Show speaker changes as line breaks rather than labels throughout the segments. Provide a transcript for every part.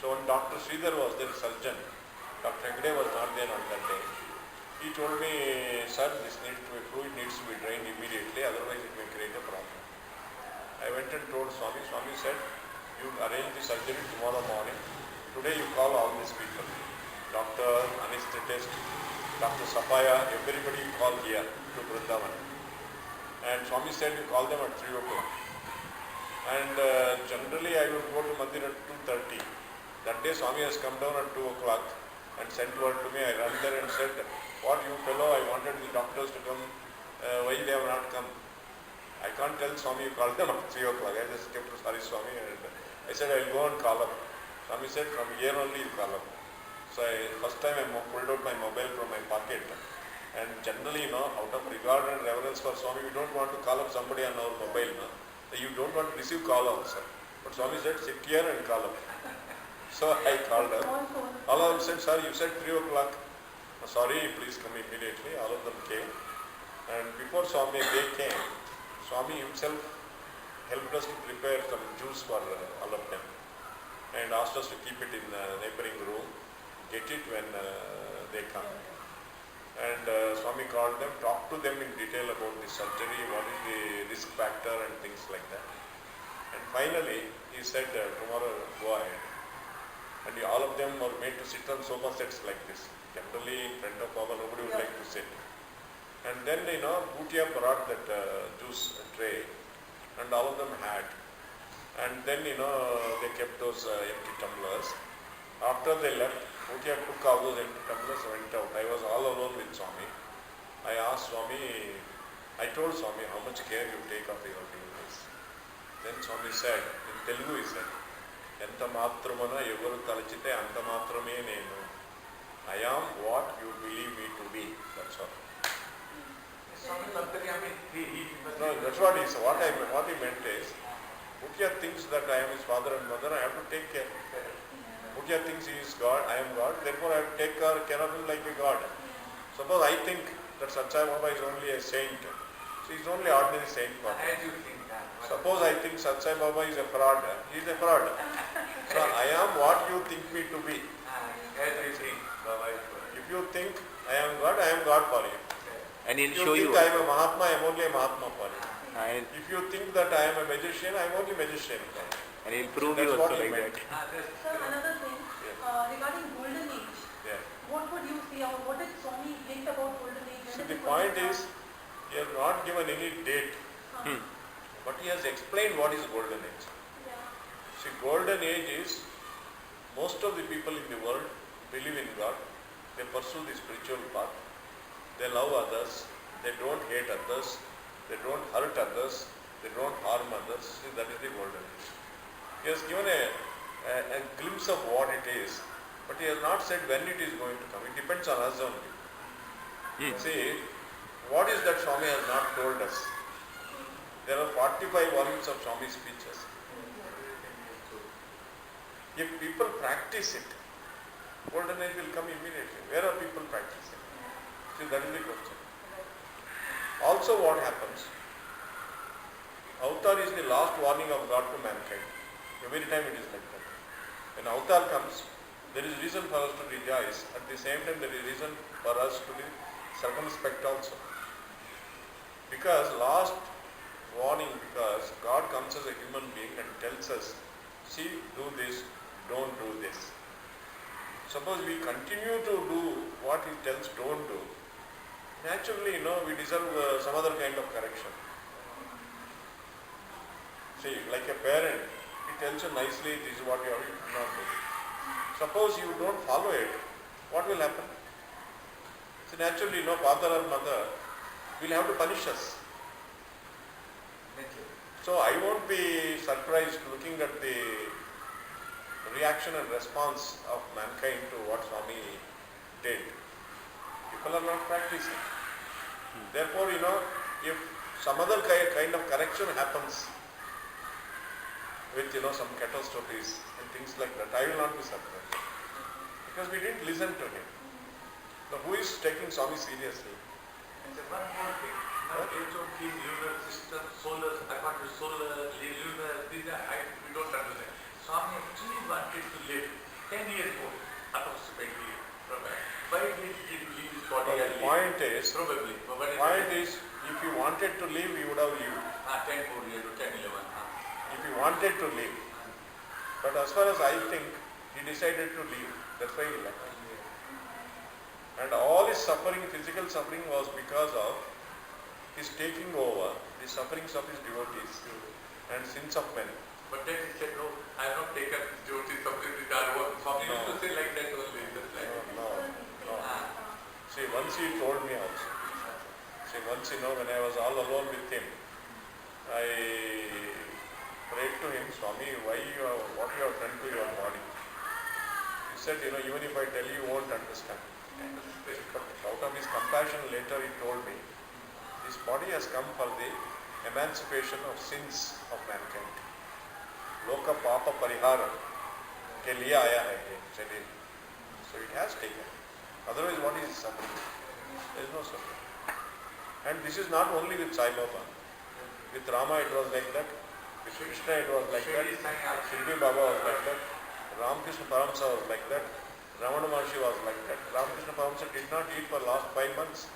So when Dr. Sridhar was there, surgeon, Dr. Hegde was not there on that day. He told me, sir, this fluid needs to be drained immediately, otherwise it may create a problem. I went and told Swami. Swami said, you arrange the surgery tomorrow morning. Today you call all these people. Doctor, anesthetist, Dr. Sapaya, everybody you call here to Vrindavan. And Swami said you call them at 3 o'clock. And generally I would go to Mandir at 2:30. That day Swami has come down at 2 o'clock and sent word to me. I ran there and said, what you fellow, I wanted the doctors to come, why they have not come? I can't tell Swami you called them at 3 o'clock. I just kept sorry Swami, and I said I will go and call up. Swami said from here only you call up. So first time I pulled out my mobile from my pocket, and generally out of regard and reverence for Swami, we don't want to call up somebody on our mobile. You don't want to receive call also. But Swami said sit here and call up. So I called up. All of them said, sir, you said 3 o'clock. Sorry, please come immediately. All of them came. And before Swami, they came. Swami himself helped us to prepare some juice for all of them and asked us to keep it in the neighboring room, get it when they come. And Swami called them, talked to them in detail about the surgery, what is the risk factor and things like that. And finally, he said, tomorrow go ahead. And all of them were made to sit on sofa sets like this. Generally, in front of Baba, nobody would like to sit. And then, Bhutia brought that juice tray, and all of them had. And then, they kept those empty tumblers. After they left, Bhutia took all those empty tumblers and went out. I was all alone with Swami. I asked Swami, I told Swami how much care you take of your devotees. Then Swami said, in Telugu he said, Enta matramana evaru talachite anta matrame nenu. I am what you believe me to be. That's all. No, that's what he said. What he meant is, Bhutia thinks that I am his father and mother, I have to take care. Bhutia thinks he is God, I am God, therefore I have to take care of him like a God. Suppose I think that Satsai Baba is only a saint, so he is only ordinary saint for me. Suppose I think Satsai Baba is a fraud, he is a fraud. So I am what you think me to be. If you think I am God for you.
And he'll
If you
show
think
you.
I am a Mahatma, I am only a Mahatma for you.
And
If you think that I am a magician, I am only a magician for you.
he'll prove
That's
you
what
also
he
like
meant.
that.
Sir, another thing, regarding golden age,
Yeah.
what would you say, or what did Swami hint about golden age?
So the point is, he has not given any date, but he has explained what is golden age. See, golden age is, most of the people in the world believe in God, they pursue the spiritual path, they love others, they don't hate others, they don't hurt others, they don't harm others. See, that is the golden age. He has given a glimpse of what it is, but he has not said when it is going to come. It depends on us only. See, what is that Swami has not told us? There are 45 volumes of Swami's speeches. If people practice it, golden age will come immediately. Where are people practicing? See, that is the question. Also, what happens? Avatar is the last warning of God to mankind. Every time it is like that. When Avatar comes, there is reason for us to rejoice. At the same time, there is reason for us to be circumspect also. Because last warning, because God comes as a human being and tells us, see, do this, don't do this. Suppose we continue to do what he tells don't do, naturally, we deserve some other kind of correction. See, like a parent, he tells you nicely, this is what you have to not do. Suppose you don't follow it, what will happen? So naturally, father or mother will have to punish us. So I won't be surprised looking at the reaction and response of mankind to what Swami did. People are not practicing. Therefore, if some other kind of correction happens with, some catastrophes and things like that, I will not be surprised. Because we didn't listen to him. Now, who is taking Swami seriously?
And one more thing. Now, lunar system, solar, according to solar, lunar, these are, we don't understand. Swami actually wanted to live. 10 years ago, approximately. Why did he leave his body
But the
early?
point is,
Probably. But what
point is, if you wanted to leave, you would have lived.
10 more years, 10, 11.
If you wanted to leave. But as far as I think, he decided to leave. That's why he left. And all his suffering, physical suffering, was because of his taking over the sufferings of his devotees and sins of men.
But then he said, no, I have not taken duty something with our work. Swami used to say like that only. Just like
No. See, once he told me also. See, once, when I was all alone with him, I prayed to him, Swami, what you have done to your body? He said, even if I tell you, you won't understand. But out of his compassion later he told me, this body has come for the emancipation of sins of mankind. Loka papa parihara ke liye aaya hai ye sharir. So it has taken. Otherwise what is suffering? There is no suffering. And this is not only with Sai Baba. With Rama it was like that. With Krishna it was like that. Shirdi Baba was like that. Ramakrishna Paramsa was like that. Ramana Maharshi was like that. Ramakrishna Paramsa did not eat for last 5 months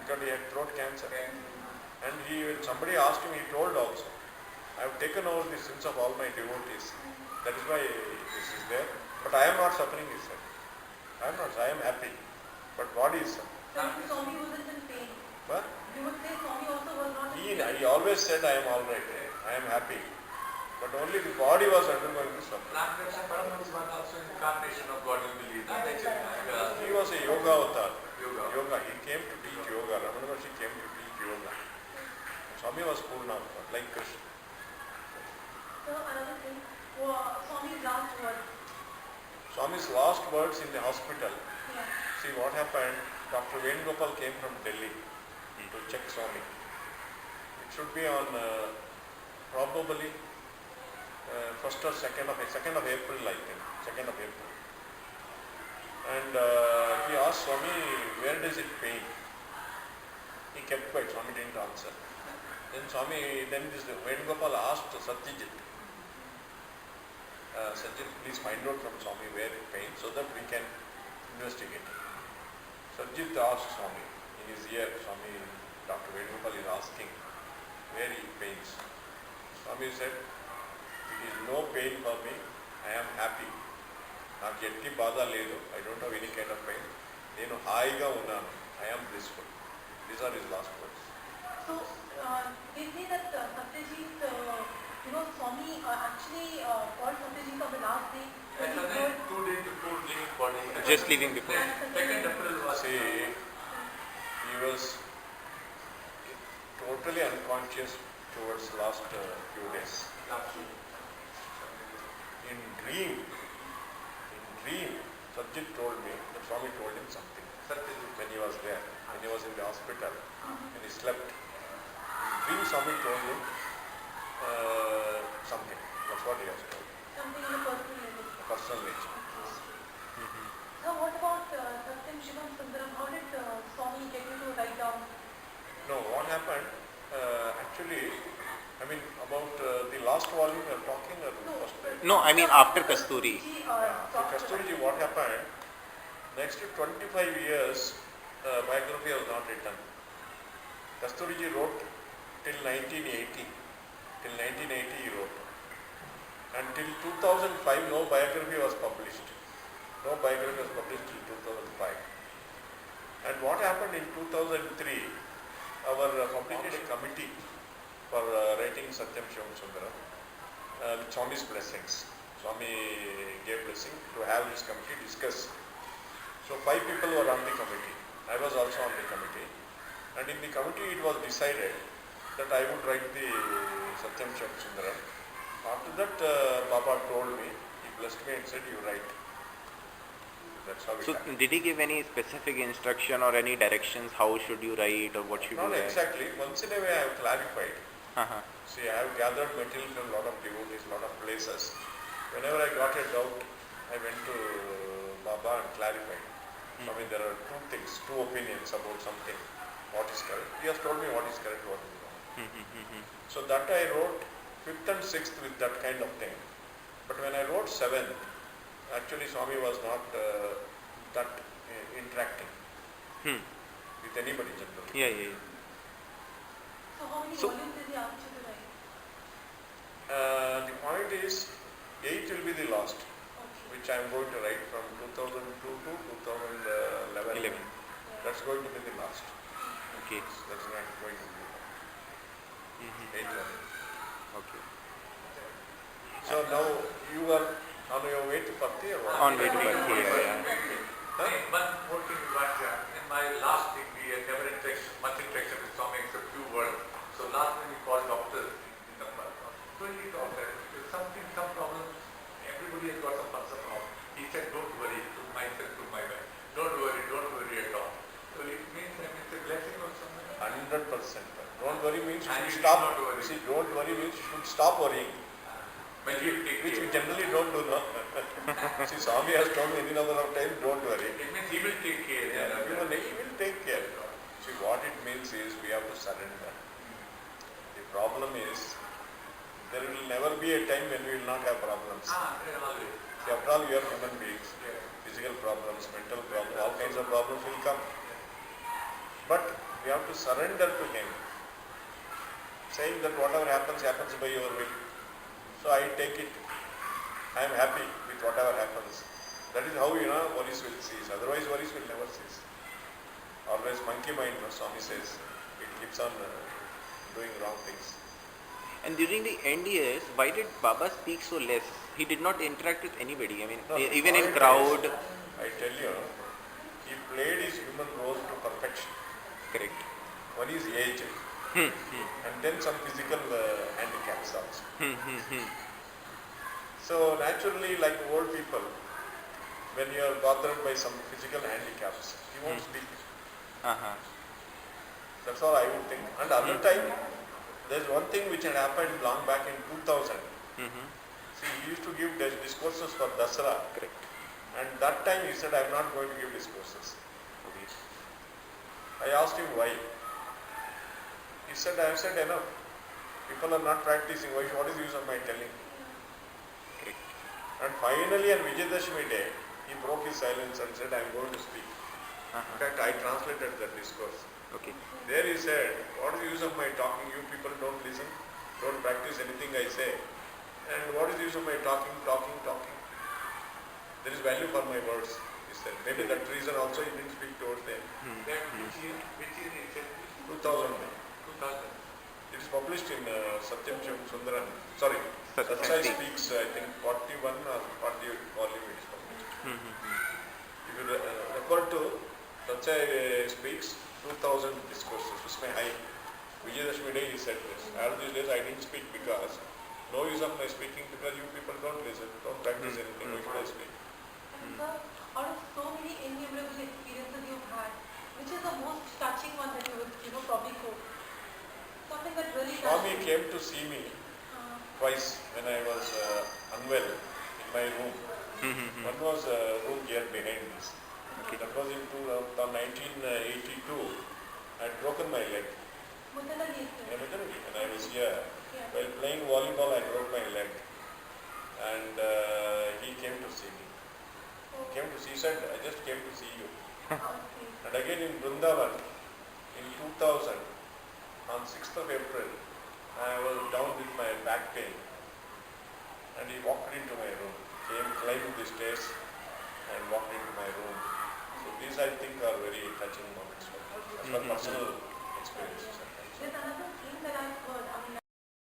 because he had throat cancer. And when somebody asked him, he told also, I have taken over the sins of all my devotees. That is why this is there. But I am not suffering, he said. I am happy. But body is suffering.
So Swami wasn't in pain.
But
You would say Swami also was not in pain.
he always said, I am all right. I am happy. But only the body was undergoing the suffering.
Ramakrishna Paramahansa was also incarnation of God, you believe.
He was a yoga avatar.
Yoga.
He came to teach yoga. Ramana Maharshi came to teach yoga. Swami was Purna avatar, like Krishna.
So another thing, Swami's last word.
Swami's last words in the hospital.
Yeah.
See what happened. Dr. Venugopal came from Delhi to check Swami. It should be on probably 1st or 2nd of April, I think. 2nd of April. And he asked Swami, where does it pain? He kept quiet. Swami didn't answer. Then this Venugopal asked Satyajit. Satyajit, please find out from Swami where it pains so that we can investigate. Satyajit asked Swami in his ear. Swami, Dr. Venugopal is asking where it pains. Swami said, it is no pain for me. I am happy. నాకు ఎట్టి బాధ లేదు. I don't have any kind of pain. నేను హాయిగా ఉన్నాను. I am blissful. These are his last words.
So they say that Satyajit, Swami actually called Satyajit on the last day. when he told-
2 days before leaving body.
Just leaving before.
And
2nd April was.
See, he was totally unconscious towards last few days. In dream, Satyajit told me that Swami told him something when he was there, when he was in the hospital, when he slept. In dream, Swami told him something. That's what he has told.
something in a personal level.
Personal nature.
So what about Satyam Shivam Sundaram? How did Swami get you to write down?
No, what happened? Actually, about the last volume we are talking or the first page?
No, I mean after Kasturi.
So Kasturi, what happened? Next 25 years, biography was not written. Kasturi wrote till 1980. Till 1980 he wrote. And till 2005 no biography was published. No biography was published till 2005. And what happened in 2003, our completed a committee for writing Satyam Shivam Sundaram with Swami's blessings. Swami gave blessing to have this committee discuss. So 5 people were on the committee. I was also on the committee. And in the committee it was decided that I would write the Satyam Shivam Sundaram. After that Baba told me, he blessed me and said, you write. That's how it
So
happened.
did he give any specific instruction or any directions how should you write or what should
Not
you write?
exactly. Once in a way I have clarified.
Uh-huh.
See, I have gathered material from a lot of devotees, lot of places. Whenever I got a doubt, I went to Baba and clarified. There are 2 things, 2 opinions about something. What is correct? He has told me what is correct, what is wrong. So that I wrote 5th and 6th with that kind of thing. But when I wrote 7th, Actually, Swami was not that interacting
Hmm.
with anybody generally.
Yeah, yeah, yeah.
So how many
So-
volumes did he ask you to write?
The point is, 8 will be the last,
Okay.
which I am going to write from 2002 to 2011.
11.
Yeah.
That's going to be the last.
Okay.
That's not going to be
Mm-hmm.
8 one.
Okay.
So now you are on your way to Patti or what?
On way to Patti, yeah.
Huh?
One more thing is that in my last thing we had never much interaction with Swami except few words. So last time we called doctors in the so he thought that if some problem, everybody has got some personal problem. He said, don't worry, to myself, to my wife. Don't worry at all. So it means it's a blessing or something.
100%. Don't worry means you
And
should
you
stop.
should not worry.
See, don't worry means you should stop worrying,
But you take
which we
care.
generally don't do. No? See, Swami has told me any number of times, don't worry.
It means he will take care.
Yeah, he will take care. See, what it means is we have to surrender. The problem is, there will never be a time when we will not have problems.
Always.
See, after all, we are human beings.
Yeah.
Physical problems, mental problems, all kinds of problems will come. But we have to surrender to Him, saying that whatever happens, happens by your will. So I take it. I am happy with whatever happens. That is how worries will cease. Otherwise, worries will never cease. Always monkey mind, Swami says, it keeps on doing wrong things.
And during the end years, why did Baba speak so less? He did not interact with anybody. I mean,
No, the
even in
point
crowd.
is, I tell you, he played his human role to perfection.
Correct.
One is age, and then some physical handicaps also. So naturally, like old people, when you are bothered by some physical handicaps, you won't speak.
Uh-huh.
That's all I would think. And other time, there's one thing which had happened long back in 2000.
Mm-hmm.
See, he used to give discourses for Dasara,
Correct.
and that time he said, I'm not going to give discourses.
Okay.
I asked him why. He said, I have said enough. People are not practicing. What is the use of my telling?
Correct.
And finally on Vijayadashmi day, he broke his silence and said, I am going to speak. In
Uh-huh.
fact, I translated that discourse.
Okay.
There he said, what is the use of my talking? You people don't listen, don't practice anything I say. And what is the use of my talking? There is value for my words, he said. Maybe that reason also he didn't speak towards them.
Then which year he said?
2000.
2000.
It is published in Satyam Shivam Sundaram. Sorry,
Satyam
Satyam
Speaks.
Speaks, I think 41 or 40 volume it is published. If you refer to Satyam Speaks, 2000 discourses, Usme Hai. Vijayadashmi day he said this. All these days I didn't speak because no use of my speaking because you people don't listen, don't practice anything. Why should I speak?
And sir, out of so many innumerable experiences you've had, which is the most touching one that you would, probably quote? Something that really
Swami
touched you.
came to see me twice when I was unwell in my room. One was a room here behind this. That was in 1982. I had broken my leg.
Muttalagi, sir.
When I was here,
Yeah.
while playing volleyball, I broke my leg. And he came to see me. He said, I just came to see you.
Okay.
And again in Vrindavan, in 2000, on 6th of April, I was down with my back pain. And he walked into my room, climbed the stairs and walked into my room. So these I think are very touching moments for me, as per personal experiences.
There's another thing that I've heard. I mean,